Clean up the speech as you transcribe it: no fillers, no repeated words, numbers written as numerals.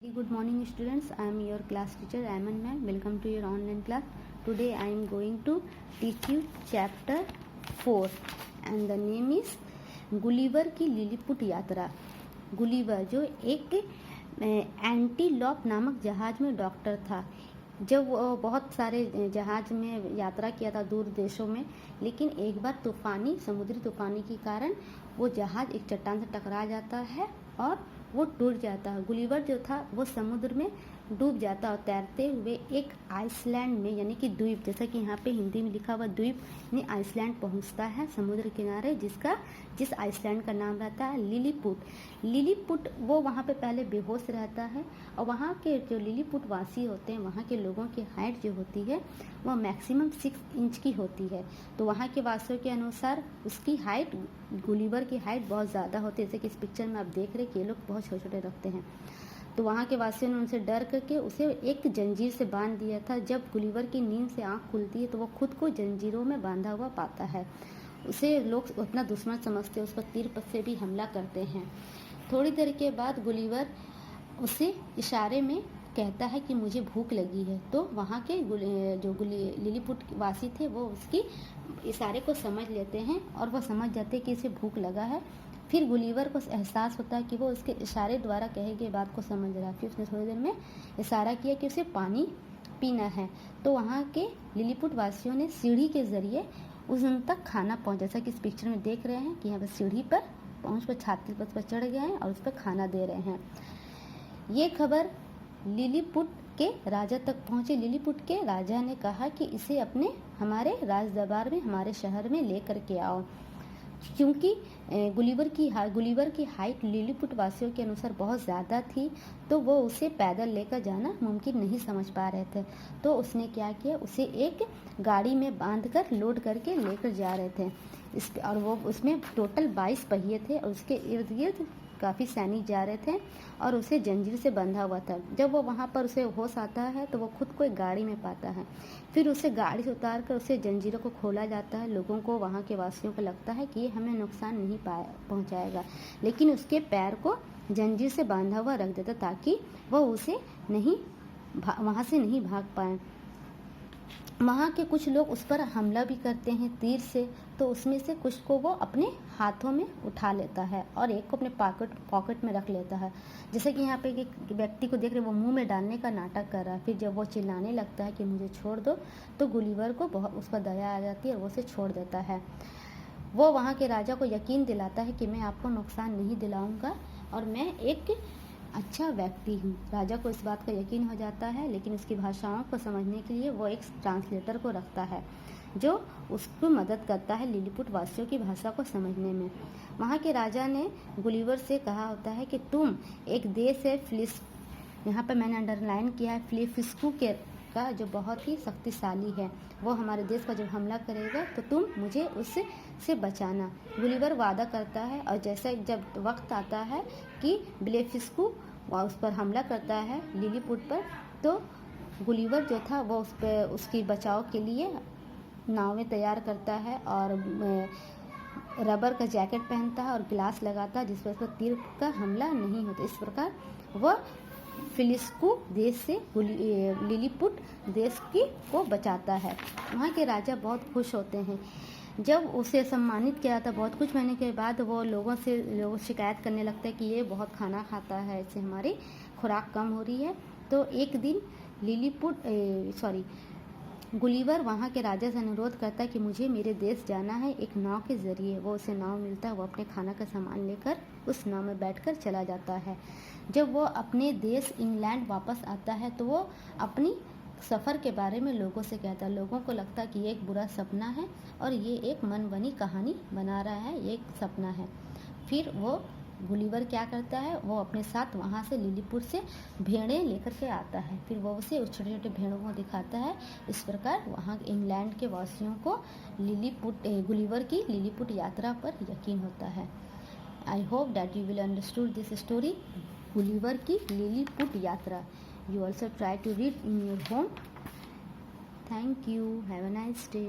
Good morning students, I am your class teacher Ayman ma'am. Welcome to your online class. Today I am going to teach you chapter 4 and the name is Gulliver की Lilliput यात्रा। Gulliver जो एक antelope नामक जहाज में doctor था। जब वो बहुत सारे जहाज में यात्रा किया था दूर देशों में, लेकिन एक बार समुद्री तूफानी के कारण वो जहाज एक चट्टान से टकरा जाता है और वो टूट जाता है। गुलिवर जो था वो समुद्र में डूब जाता और तैरते हुए एक आइसलैंड में, यानी कि द्वीप, जैसा कि यहाँ पे हिंदी में लिखा हुआ द्वीप यानी आइसलैंड पहुँचता है समुद्र किनारे, जिस आइसलैंड का नाम रहता है लिलीपुट। लिलीपुट वो वहाँ पे पहले बेहोश रहता है और वहाँ के जो लिलीपुट वासी होते हैं, वहाँ के लोगों की हाइट जो होती है वो मैक्सिमम 6 इंच की होती है। तो वहाँ के वासियों के अनुसार उसकी हाइट, गुलिवर की हाइट बहुत ज़्यादा होती है। जैसे कि इस पिक्चर में आप देख रहे हैं कि ये लोग बहुत छोटे छोटे रखते हैं। तो वहाँ के वासियों ने उनसे डर करके उसे एक जंजीर से बांध दिया था। जब गुलिवर की नींद से आँख खुलती है तो वो खुद को जंजीरों में बांधा हुआ पाता है। उसे लोग अपना दुश्मन समझते हैं, उस पर तीर से भी हमला करते हैं। थोड़ी देर के बाद गुलिवर उसे इशारे में कहता है कि मुझे भूख लगी है। तो वहाँ के लिलीपुट वासी थे वो उसकी इशारे को समझ लेते हैं और वो समझ जाते हैं कि इसे भूख लगा है। फिर गुलिवर को एहसास होता है कि वो उसके इशारे द्वारा कहे गए बात को समझ रहा है। फिर उसने थोड़ी देर में इशारा किया कि उसे पानी पीना है। तो वहाँ के लिलीपुट वासियों ने सीढ़ी के जरिए उन तक खाना पहुँचा, जैसा कि इस पिक्चर में देख रहे हैं कि यहाँ पर सीढ़ी पर पहुँच पर छाती पर चढ़ गए हैं और उस पर खाना दे रहे हैं। ये खबर लिलीपुट के राजा तक पहुँचे। लिलीपुट के राजा ने कहा कि इसे हमारे राज दरबार में, हमारे शहर में लेकर के आओ, क्योंकि गुलिवर की हाइट लिलीपुट वासियों के अनुसार बहुत ज़्यादा थी, तो वो उसे पैदल लेकर जाना मुमकिन नहीं समझ पा रहे थे। तो उसने क्या किया, उसे एक गाड़ी में बांधकर लोड करके लेकर जा रहे थे। और वो उसमें टोटल 22 पहिए थे और उसके इर्द गिर्द काफ़ी सैनिक जा रहे थे और उसे जंजीर से बंधा हुआ था। जब वो वहाँ पर उसे होश आता है तो वो खुद को एक गाड़ी में पाता है। फिर उसे गाड़ी से उतार कर उसे जंजीरों को खोला जाता है। लोगों को, वहाँ के वासियों को लगता है कि ये हमें नुकसान नहीं पहुँचाएगा, लेकिन उसके पैर को जंजीर से बांधा हुआ रख देता ताकि वो उसे वहाँ से नहीं भाग पाए। वहाँ के कुछ लोग उस पर हमला भी करते हैं तीर से, तो उसमें से कुछ को वो अपने हाथों में उठा लेता है और एक को अपने पॉकेट में रख लेता है। जैसे कि यहाँ पे एक व्यक्ति को देख रहे, वो मुंह में डालने का नाटक कर रहा है। फिर जब वो चिल्लाने लगता है कि मुझे छोड़ दो, तो गुलिवर को बहुत उस पर दया आ जाती है और वो उसे छोड़ देता है। वो वहाँ के राजा को यकीन दिलाता है कि मैं आपको नुकसान नहीं दिलाऊंगा और मैं एक अच्छा व्यक्ति हूँ। राजा को इस बात का यकीन हो जाता है, लेकिन उसकी भाषाओं को समझने के लिए वो एक ट्रांसलेटर को रखता है जो उसको मदद करता है लिलीपुट वासियों की भाषा को समझने में। वहाँ के राजा ने गुलिवर से कहा होता है कि तुम एक देश है यहाँ पर मैंने अंडरलाइन किया है, फिलिस्कू का जो बहुत ही शक्तिशाली है, वो हमारे देश पर जब हमला करेगा तो तुम मुझे उससे बचाना। गुलिवर वादा करता है और जैसा जब वक्त आता है कि ब्लेफिस्कू उस पर हमला करता है लिलीपुट पर, तो गुलिवर जो था वो उसकी बचाव के लिए नावें तैयार करता है और रबर का जैकेट पहनता है और ग्लास लगाता है जिस पर तीर का हमला नहीं होता। इस प्रकार वह फिलिस्कू देश से लिलीपुट देश को बचाता है। वहाँ के राजा बहुत खुश होते हैं। जब उसे सम्मानित किया था बहुत कुछ महीने के बाद, वो लोग शिकायत करने लगते हैं कि ये बहुत खाना खाता है, इससे हमारी खुराक कम हो रही है। तो एक दिन गुलिवर वहाँ के राजा से अनुरोध करता है कि मुझे मेरे देश जाना है एक नाव के ज़रिए। वो उसे नाव मिलता है, वो अपने खाना का सामान लेकर उस नाव में बैठकर चला जाता है। जब वो अपने देश इंग्लैंड वापस आता है तो वो अपनी सफ़र के बारे में लोगों से कहता है। लोगों को लगता है कि ये एक बुरा सपना है और ये एक मनबनी कहानी बना रहा है, ये एक सपना है। फिर वो गुलिवर क्या करता है, वो अपने साथ वहाँ से लिलीपुट से भेड़ें लेकर के आता है। फिर वो उसे उस छोटे छोटे भेड़ों को दिखाता है। इस प्रकार वहाँ इंग्लैंड के वासियों को गुलिवर की लिलीपुट यात्रा पर यकीन होता है। I hope that you will understood this story, Gulliver की लिलीपुट यात्रा. You also try to read in your home. Thank you. Have a nice day.